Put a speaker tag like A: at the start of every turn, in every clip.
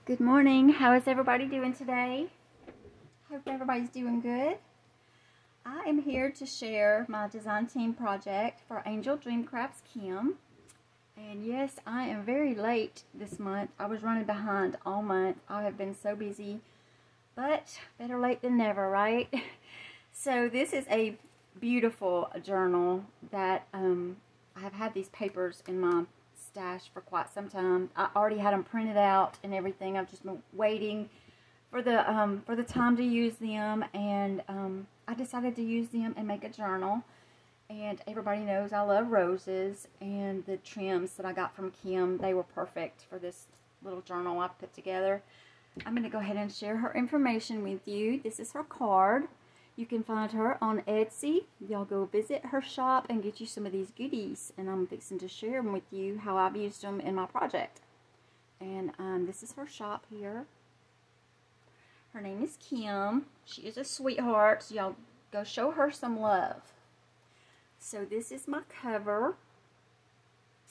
A: Good morning. How is everybody doing today? Hope everybody's doing good. I am here to share my design team project for Angeldreamcrafts Kim. And yes, I am very late this month. I was running behind all month. I have been so busy, but better late than never, right? So this is a beautiful journal that I have had these papers in my stash for quite some time. I already had them printed out and everything. I've just been waiting for the time to use them, and I decided to use them and make a journal. And everybody knows I love roses, and the trims that I got from Kim, they were perfect for this little journal I put together. I'm going to go ahead and share her information with you. This is her card. You can find her on Etsy. Y'all go visit her shop and get you some of these goodies. And I'm fixing to share them with you how I've used them in my project. And this is her shop here. Her name is Kim. She is a sweetheart. So y'all go show her some love. So this is my cover.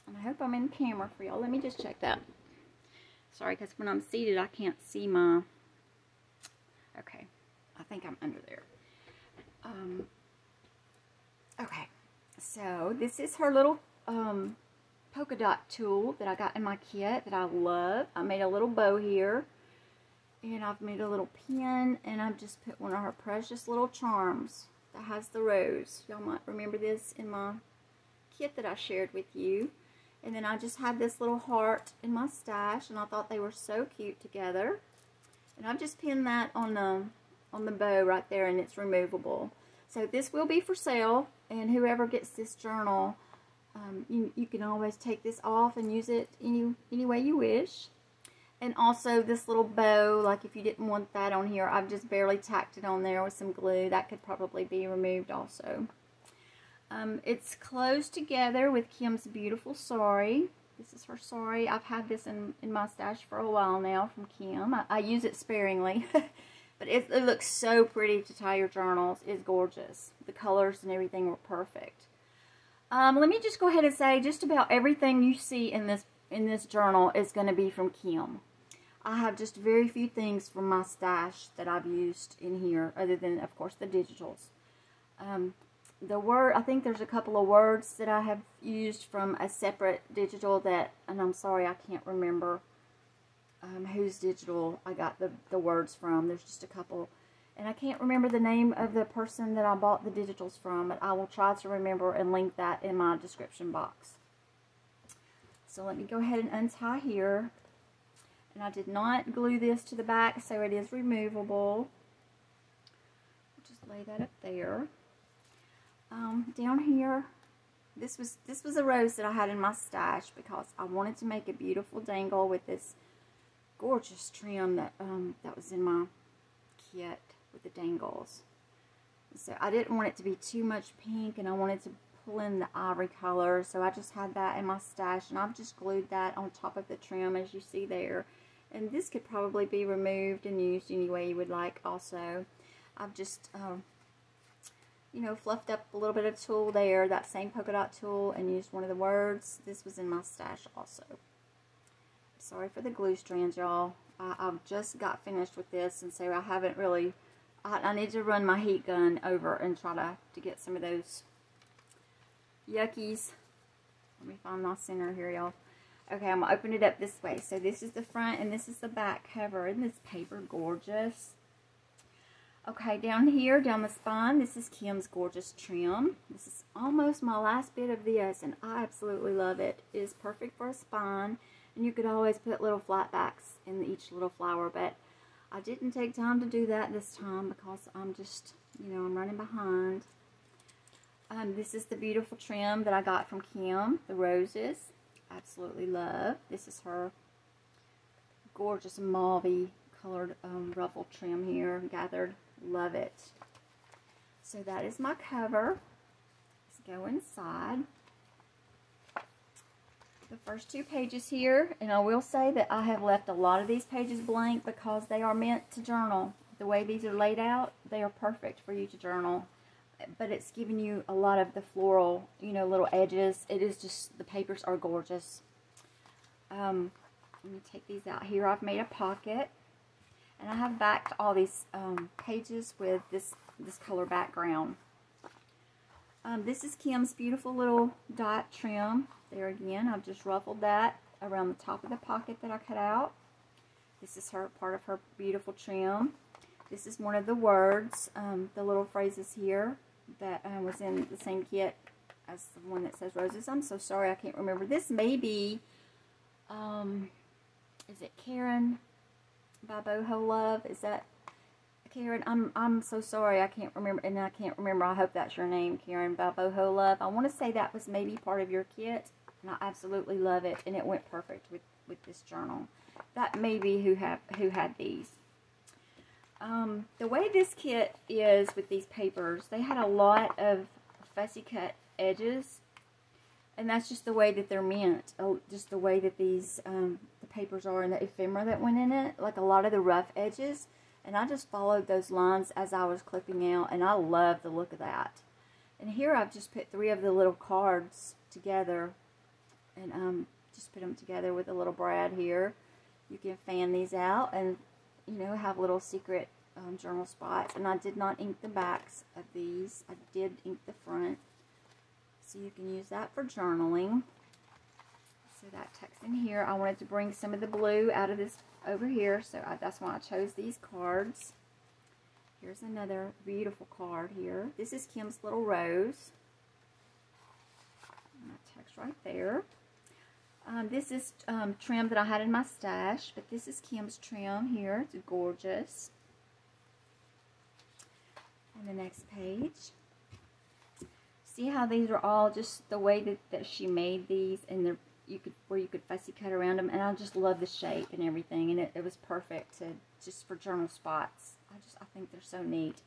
A: And I hope I'm in camera for y'all. Let me just check that. Sorry, because when I'm seated, I can't see my... Okay. I think I'm under there. Okay, so this is her little polka dot tool that I got in my kit that I love. I made a little bow here, and I've made a little pin, and I've just put one of her precious little charms that has the rose. Y'all might remember this in my kit that I shared with you. And then I just had this little heart in my stash, and I thought they were so cute together. And I've just pinned that on the bow right there, and it's removable. So this will be for sale, and whoever gets this journal, you can always take this off and use it any way you wish. And also this little bow, like if you didn't want that on here, I've just barely tacked it on there with some glue. That could probably be removed also. It's closed together with Kim's beautiful sari. This is her sari. I've had this in my stash for a while now from Kim. I use it sparingly. But it looks so pretty to tie your journals. It's gorgeous. The colors and everything were perfect. Let me just go ahead and say just about everything you see in this journal is going to be from Kim. I have just very few things from my stash that I've used in here, other than, of course, the digitals. I think there's a couple of words that I have used from a separate digital that, and I'm sorry, I can't remember whose digital I got the words from. There's just a couple, and I can't remember the name of the person that I bought the digitals from, but I will try to remember and link that in my description box. So let me go ahead and untie here, and I did not glue this to the back, so it is removable. Just lay that up there. Down here, this was a rose that I had in my stash because I wanted to make a beautiful dangle with this gorgeous trim that was in my kit with the dangles. So I didn't want it to be too much pink, and I wanted to pull in the ivory color, so I just had that in my stash, and I've just glued that on top of the trim as you see there. And this could probably be removed and used any way you would like also. I've just you know, fluffed up a little bit of tulle there, that same polka dot tulle, and used one of the words. This was in my stash also. Sorry for the glue strands, y'all. I've just got finished with this, and so I haven't really... I need to run my heat gun over and try to get some of those yuckies. Let me find my center here, y'all. Okay, I'm going to open it up this way. So this is the front, and this is the back cover. Isn't this paper gorgeous? Okay, down here, down the spine, this is Kim's gorgeous trim. This is almost my last bit of this, and I absolutely love it. It is perfect for a spine. And you could always put little flat backs in each little flower, but I didn't take time to do that this time because I'm just, you know, I'm running behind. This is the beautiful trim that I got from Kim, the roses. Absolutely love. This is her gorgeous mauve colored ruffle trim here, gathered. Love it. So that is my cover. Let's go inside. The first two pages here, and I will say that I have left a lot of these pages blank because they are meant to journal. The way these are laid out, they are perfect for you to journal. But it's giving you a lot of the floral, you know, little edges. It is just, the papers are gorgeous. Let me take these out here. I've made a pocket, and I have backed all these pages with this color background. This is Kim's beautiful little dot trim. There again, I've just ruffled that around the top of the pocket that I cut out. This is her part of her beautiful trim. This is one of the words, the little phrases here that was in the same kit as the one that says roses. I'm so sorry, I can't remember. This may be, is it Karen by Boho Love? Is that Karen? I'm so sorry, I can't remember, and I can't remember. I hope that's your name, Karen by Boho Love. I want to say that was maybe part of your kit, and I absolutely love it, and it went perfect with this journal. That may be who had these. The way this kit is with these papers, they had a lot of fussy cut edges, and that's just the way that they're meant. Just the way that these the papers are, and the ephemera that went in it, like a lot of the rough edges. And I just followed those lines as I was clipping out, and I love the look of that. And here I've just put 3 of the little cards together, and just put them together with a little brad here. You can fan these out and, you know, have little secret journal spots. And I did not ink the backs of these. I did ink the front. So you can use that for journaling. So that tucks in here. I wanted to bring some of the blue out of this over here, so that's why I chose these cards. Here's another beautiful card here. This is Kim's little rose. And that tucks right there. This is trim that I had in my stash, but this is Kim's trim here. It's gorgeous. And the next page. See how these are all just the way that she made these, and they're where you could fussy cut around them, and I just love the shape and everything, and it was perfect just for journal spots. I think they're so neat.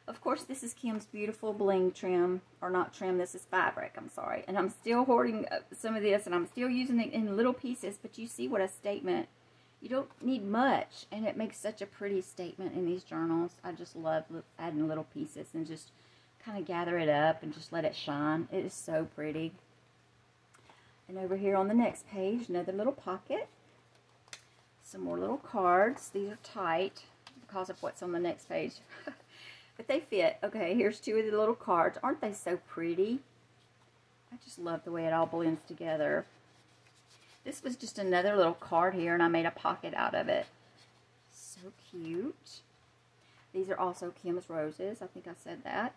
A: Of course, this is Kim's beautiful bling trim, or not trim, this is fabric, I'm sorry, and I'm still hoarding some of this, and I'm still using it in little pieces, but you see what a statement. You don't need much, and it makes such a pretty statement in these journals. I just love adding little pieces and just kind of gather it up and just let it shine. It is so pretty. And over here on the next page, another little pocket. Some more little cards. These are tight because of what's on the next page. But they fit. Okay, here's 2 of the little cards. Aren't they so pretty? I just love the way it all blends together. This was just another little card here, and I made a pocket out of it. So cute. These are also Kim's roses. I think I said that.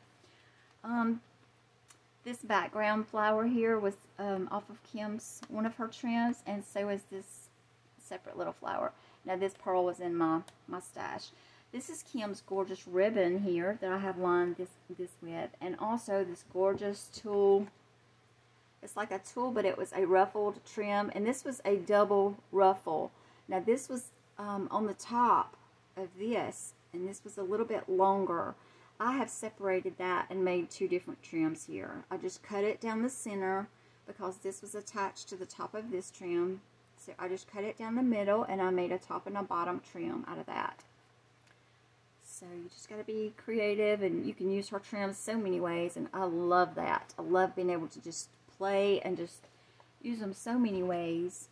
A: This background flower here was off of Kim's, one of her trims, and so is this separate little flower. Now this pearl was in my stash. This is Kim's gorgeous ribbon here that I have lined this with, and also this gorgeous tulle. It's like a tulle, but it was a ruffled trim, and this was a double ruffle. Now this was on the top of this, and this was a little bit longer. I have separated that and made 2 different trims here. I just cut it down the center because this was attached to the top of this trim. So I just cut it down the middle, and I made a top and a bottom trim out of that. So you just got to be creative, and you can use her trims so many ways, and I love that. I love being able to just play and just use them so many ways.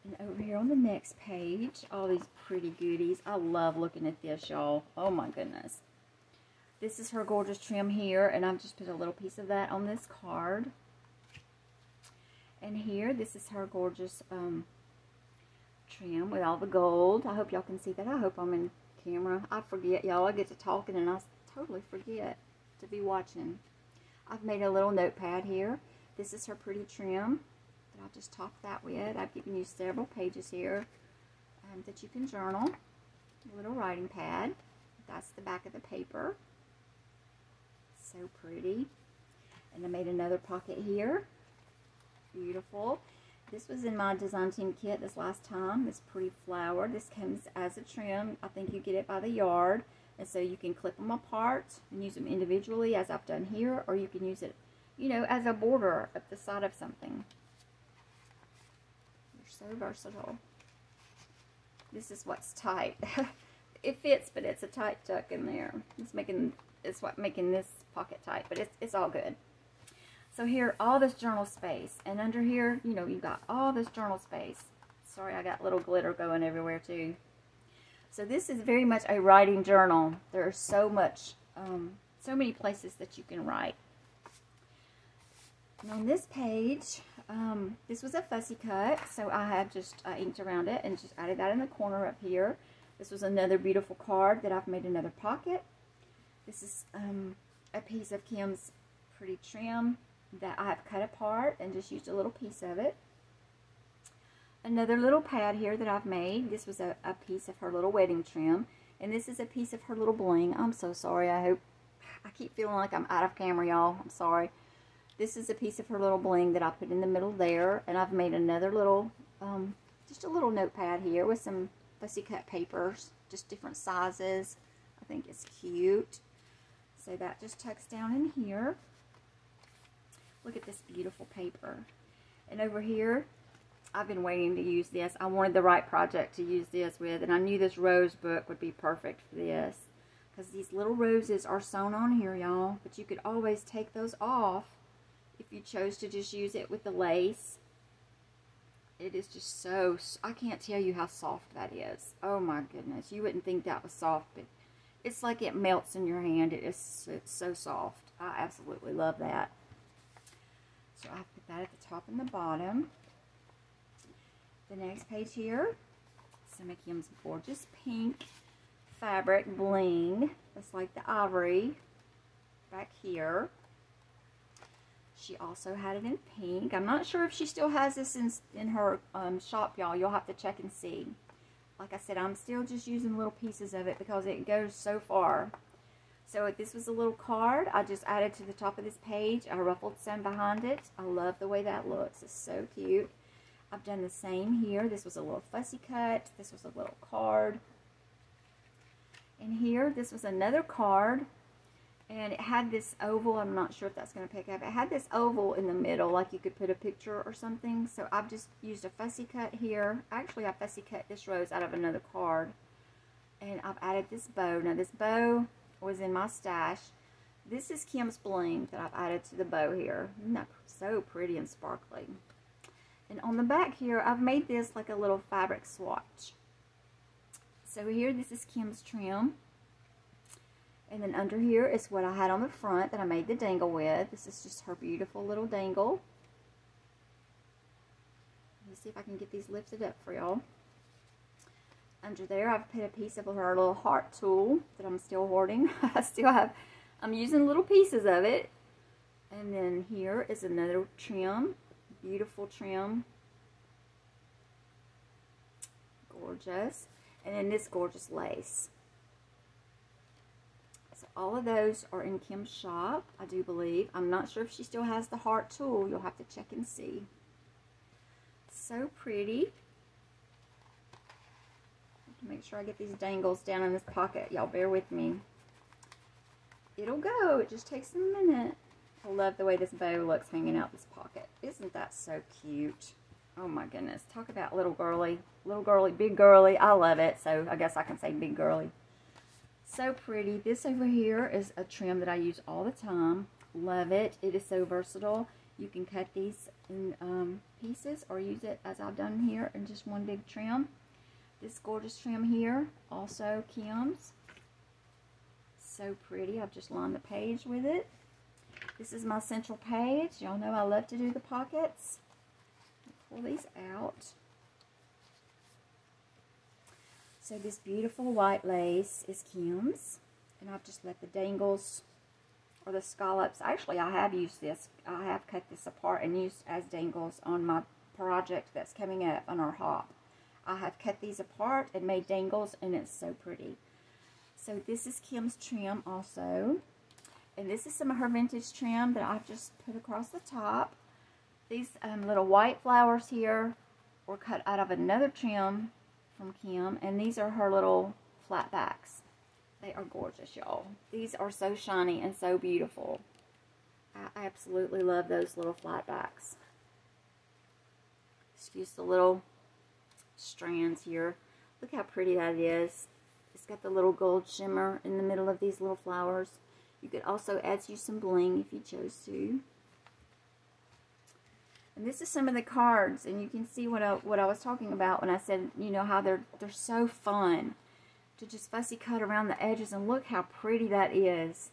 A: And over here on the next page, all these pretty goodies. I love looking at this, y'all. Oh my goodness. This is her gorgeous trim here, and I've just put a little piece of that on this card. And here, this is her gorgeous trim with all the gold. I hope y'all can see that. I hope I'm in camera. I forget, y'all. I get to talking, and I totally forget to be watching. I've made a little notepad here. This is her pretty trim. I'll just top that with. I've given you several pages here that you can journal. A little writing pad. That's the back of the paper. So pretty. And I made another pocket here. Beautiful. This was in my design team kit this last time. This pretty flower. This comes as a trim. I think you get it by the yard. And so you can clip them apart and use them individually, as I've done here. Or you can use it, you know, as a border up the side of something. So versatile. This is what's tight. It fits, but it's a tight tuck in there. It's what making this pocket tight, but it's all good. So here, all this journal space. And under here, you know, you've got all this journal space. Sorry, I got little glitter going everywhere too. So this is very much a writing journal. There's so many places that you can write. And on this page, this was a fussy cut, so I had just inked around it and just added that in the corner up here. This was another beautiful card that I've made another pocket. This is a piece of Kim's pretty trim that I have cut apart and just used a little piece of it. Another little pad here that I've made. This was a piece of her little wedding trim, and this is a piece of her little bling. I'm so sorry. I keep feeling like I'm out of camera, y'all. I'm sorry. This is a piece of her little bling that I put in the middle there, and I've made another little, just a little notepad here with some fussy cut papers, just different sizes. I think it's cute. So that just tucks down in here. Look at this beautiful paper. And over here, I've been waiting to use this. I wanted the right project to use this with, and I knew this rose book would be perfect for this. Because these little roses are sewn on here, y'all. But you could always take those off if you chose to just use it with the lace. It is just so, I can't tell you how soft that is. Oh my goodness. You wouldn't think that was soft, but it's like it melts in your hand. It's so soft. I absolutely love that. So I put that at the top and the bottom. The next page here, some of Kim's gorgeous pink fabric bling. That's like the ivory back here. She also had it in pink. I'm not sure if she still has this in her shop, y'all. You'll have to check and see. Like I said, I'm still just using little pieces of it because it goes so far. So this was a little card I just added to the top of this page. I ruffled some behind it. I love the way that looks. It's so cute. I've done the same here. This was a little fussy cut. This was a little card. And here, this was another card. And it had this oval. I'm not sure if that's going to pick up. It had this oval in the middle, like you could put a picture or something. So I've just used a fussy cut here. Actually, I fussy cut this rose out of another card. And I've added this bow. Now, this bow was in my stash. This is Kim's bling that I've added to the bow here. Isn't that so pretty and sparkly? And on the back here, I've made this like a little fabric swatch. So here, this is Kim's trim. And then under here is what I had on the front that I made the dangle with. This is just her beautiful little dangle. Let me see if I can get these lifted up for y'all. Under there, I've put a piece of her little heart tool that I'm still hoarding. I'm using little pieces of it. And then here is another trim. Beautiful trim. Gorgeous. And then this gorgeous lace. So all of those are in Kim's shop, I do believe. I'm not sure if she still has the heart tool. You'll have to check and see. So pretty. Make sure I get these dangles down in this pocket. Y'all bear with me. It'll go. It just takes a minute. I love the way this bow looks hanging out this pocket. Isn't that so cute? Oh my goodness. Talk about little girly. Little girly, big girly. I love it. So I guess I can say big girly. So pretty. This over here is a trim that I use all the time. Love it. It is so versatile. You can cut these in pieces or use it as I've done here in just one big trim. This gorgeous trim here, also Kim's. So pretty. I've just lined the page with it. This is my central page. Y'all know I love to do the pockets. Pull these out. So this beautiful white lace is Kim's. And I've just let the dangles or the scallops. Actually, I have used this. I have cut this apart and used as dangles on my project that's coming up on our hop. I have cut these apart and made dangles, and it's so pretty. So this is Kim's trim also. And this is some of her vintage trim that I've just put across the top. These little white flowers here were cut out of another trim from Kim. And these are her little flat backs. They are gorgeous, y'all. These are so shiny and so beautiful. I absolutely love those little flat backs. Excuse the little strands here. Look how pretty that is. It's got the little gold shimmer in the middle of these little flowers. You could also add you some bling if you chose to. And this is some of the cards, and you can see what I was talking about when I said, you know, how they're so fun to just fussy cut around the edges, and look how pretty that is.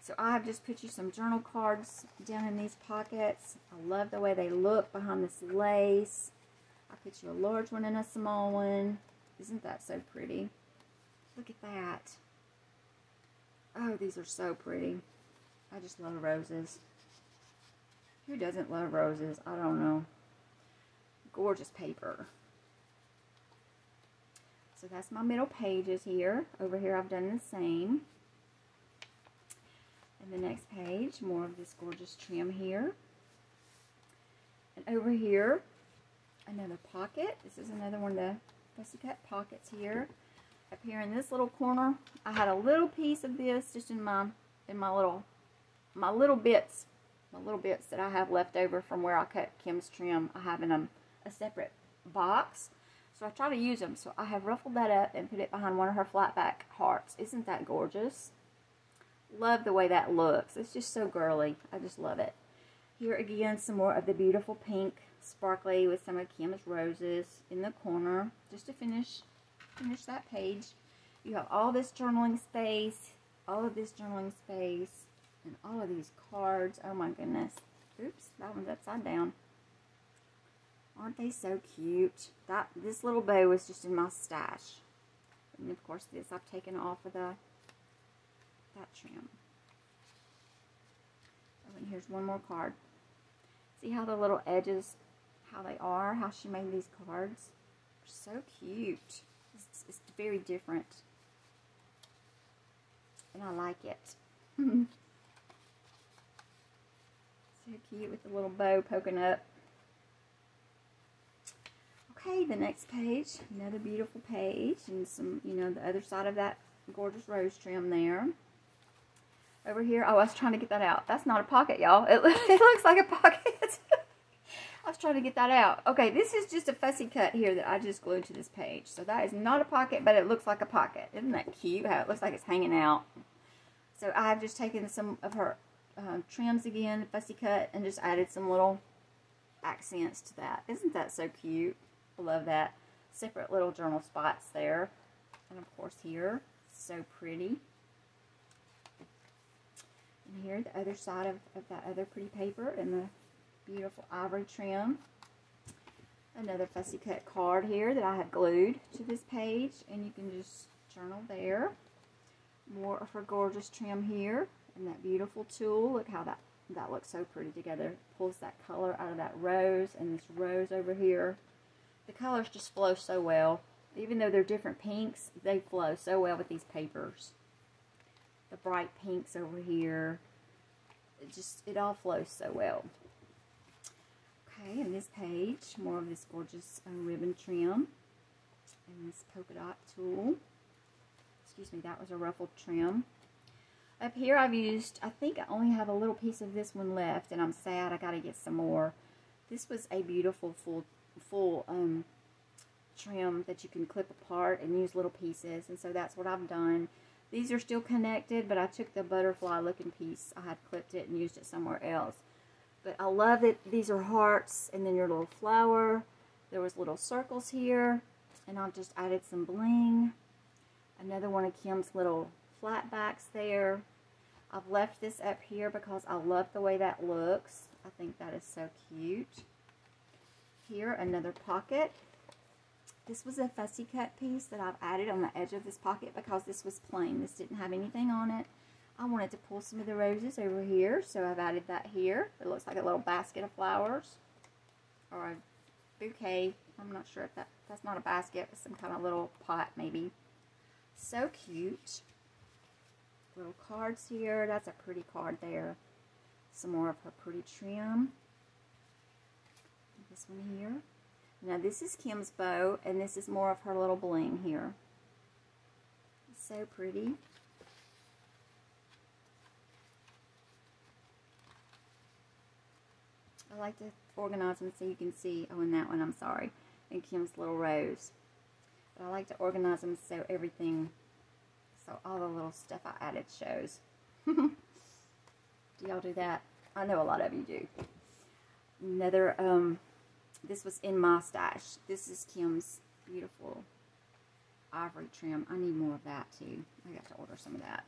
A: So I have just put you some journal cards down in these pockets. I love the way they look behind this lace. I put you a large one and a small one. Isn't that so pretty? Look at that. Oh, these are so pretty. I just love roses. Who doesn't love roses? I don't know. Gorgeous paper. So that's my middle pages here. Over here I've done the same. And the next page, more of this gorgeous trim here. And over here, another pocket. This is another one of the fussy cut pockets here. Up here in this little corner, I had a little piece of this just in my little bits that I have left over from where I cut Kim's trim. I have in a separate box. So I try to use them. So I have ruffled that up and put it behind one of her flat back hearts. Isn't that gorgeous? Love the way that looks. It's just so girly. I just love it. Here again, some more of the beautiful pink sparkly with some of Kim's roses in the corner. Just to finish that page. You have all this journaling space, all of this journaling space, and all of these cards. Oh my goodness. Oops, that one's upside down. Aren't they so cute? This little bow was just in my stash. And of course this I've taken off of that trim. Oh, and here's one more card. See how the little edges, how they are, how she made these cards? They're so cute. It's very different. And I like it. So cute with the little bow poking up. Okay, the next page, another beautiful page, and some, you know, the other side of that gorgeous rose trim there. Over here, oh, I was trying to get that out. That's not a pocket, y'all. It looks like a pocket. I was trying to get that out. Okay, this is just a fussy cut here that I just glued to this page. So that is not a pocket, but it looks like a pocket. Isn't that cute how it looks like it's hanging out? So I have just taken some of her trims again, fussy cut, and just added some little accents to that. Isn't that so cute? I love that. Separate little journal spots there. And of course here, so pretty. And here, the other side of that other pretty paper and the beautiful ivory trim. Another fussy cut card here that I have glued to this page, and you can just journal there. More of her gorgeous trim here, and that beautiful tulle. Look how that looks so pretty together. Pulls that color out of that rose, and this rose over here. The colors just flow so well. Even though they're different pinks, they flow so well with these papers. The bright pinks over here. It all flows so well. Okay, and this page, more of this gorgeous ribbon trim. And this polka dot tulle. Excuse me, that was a ruffled trim. Up here I've used, I think I only have a little piece of this one left, and I'm sad. I got to get some more. This was a beautiful full trim that you can clip apart and use little pieces, and so that's what I've done. These are still connected, but I took the butterfly looking piece. I had clipped it and used it somewhere else. But I love it. These are hearts, and then your little flower. There was little circles here, and I've just added some bling. Another one of Kim's little flat backs there. I've left this up here because I love the way that looks. I think that is so cute. Here, another pocket. This was a fussy cut piece that I've added on the edge of this pocket because this was plain. This didn't have anything on it. I wanted to pull some of the roses over here, so I've added that here. It looks like a little basket of flowers or a bouquet. I'm not sure if that's not a basket, but some kind of little pot maybe. So cute. Little cards here. That's a pretty card there. Some more of her pretty trim. This one here. Now this is Kim's bow, and this is more of her little bling here. So pretty. I like to organize them so you can see, oh, and that one, I'm sorry, and Kim's little rose. But I like to organize them so everything, so all the little stuff I added shows. Do y'all do that? I know a lot of you do. Another, this was in my stash. This is Kim's beautiful ivory trim. I need more of that too. I got to order some of that.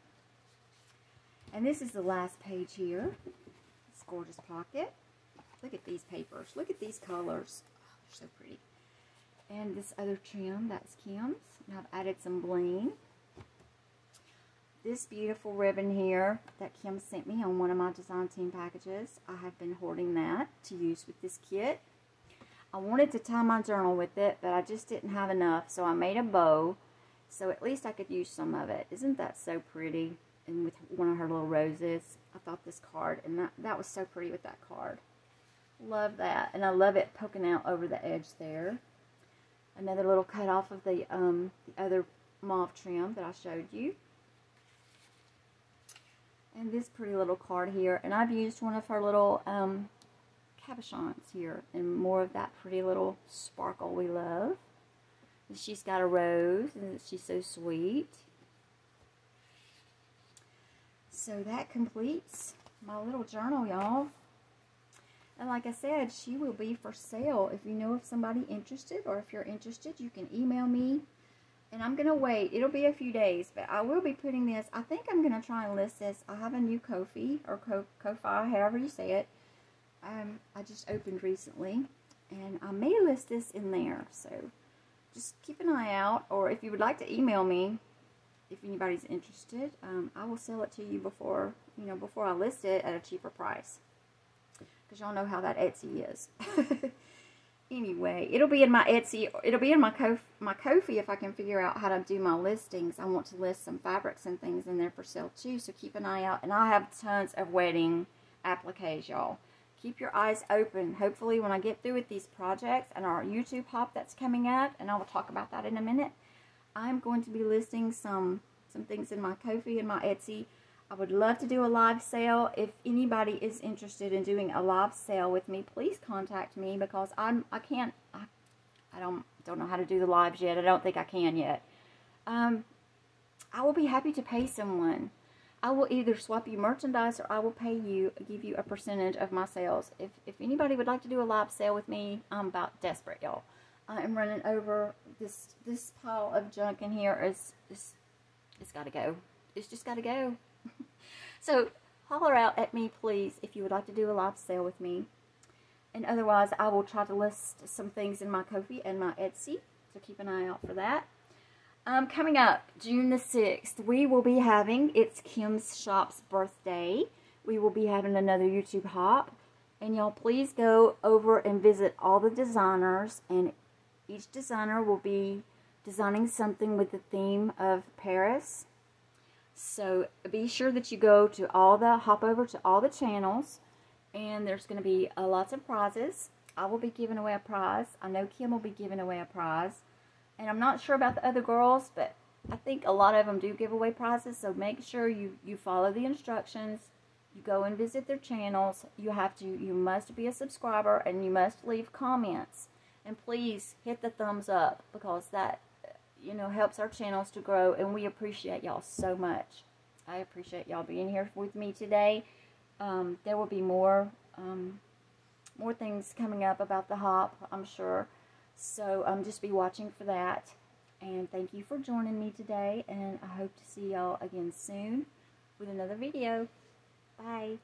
A: And this is the last page here. This gorgeous pocket. Look at these papers. Look at these colors. Oh, they're so pretty. And this other trim, that's Kim's. And I've added some bling. This beautiful ribbon here that Kim sent me on one of my design team packages. I have been hoarding that to use with this kit. I wanted to tie my journal with it, but I just didn't have enough, so I made a bow, so at least I could use some of it. Isn't that so pretty? And with one of her little roses, I thought this card, and that was so pretty with that card. Love that, and I love it poking out over the edge there. Another little cut off of the other mauve trim that I showed you. And this pretty little card here, and I've used one of her little cabochons here, and more of that pretty little sparkle we love. And she's got a rose, and she's so sweet. So that completes my little journal, y'all. And like I said, she will be for sale. If you know of somebody interested, or if you're interested, you can email me. And I'm going to wait. It'll be a few days, but I will be putting this. I think I'm going to try and list this. I have a new Ko-fi, or Ko-fi, however you say it. I just opened recently, and I may list this in there. So just keep an eye out, or if you would like to email me, if anybody's interested, I will sell it to you before I list it at a cheaper price. Because y'all know how that Etsy is. Anyway, it'll be in my Etsy. It'll be in my Ko-fi if I can figure out how to do my listings. I want to list some fabrics and things in there for sale too. So keep an eye out. And I have tons of wedding appliques, y'all. Keep your eyes open. Hopefully, when I get through with these projects and our YouTube hop that's coming up, and I will talk about that in a minute, I'm going to be listing some things in my Ko-fi and my Etsy. I would love to do a live sale. If anybody is interested in doing a live sale with me, please contact me, because I don't know how to do the lives yet. I don't think I can yet. I will be happy to pay someone. I will either swap you merchandise, or I will give you a percentage of my sales. If anybody would like to do a live sale with me, I'm about desperate, y'all. I am running over. This pile of junk in here it's got to go. It's just got to go. So holler out at me, please, if you would like to do a live sale with me. And otherwise, I will try to list some things in my Ko-fi and my Etsy. So keep an eye out for that. Coming up, June the 6th, we will be having, it's Kim's Shop's birthday. We will be having another YouTube hop. And y'all, please go over and visit all the designers. And each designer will be designing something with the theme of Paris. So be sure that you hop over to all the channels. And there's going to be lots of prizes. I will be giving away a prize. I know Kim will be giving away a prize. And I'm not sure about the other girls, but I think a lot of them do give away prizes. So make sure you follow the instructions. You go and visit their channels. You must be a subscriber, and you must leave comments. And please hit the thumbs up, because that, helps our channels to grow. And we appreciate y'all so much. I appreciate y'all being here with me today. There will be more things coming up about the hop, I'm sure. So just be watching for that. And thank you for joining me today. And I hope to see y'all again soon with another video. Bye.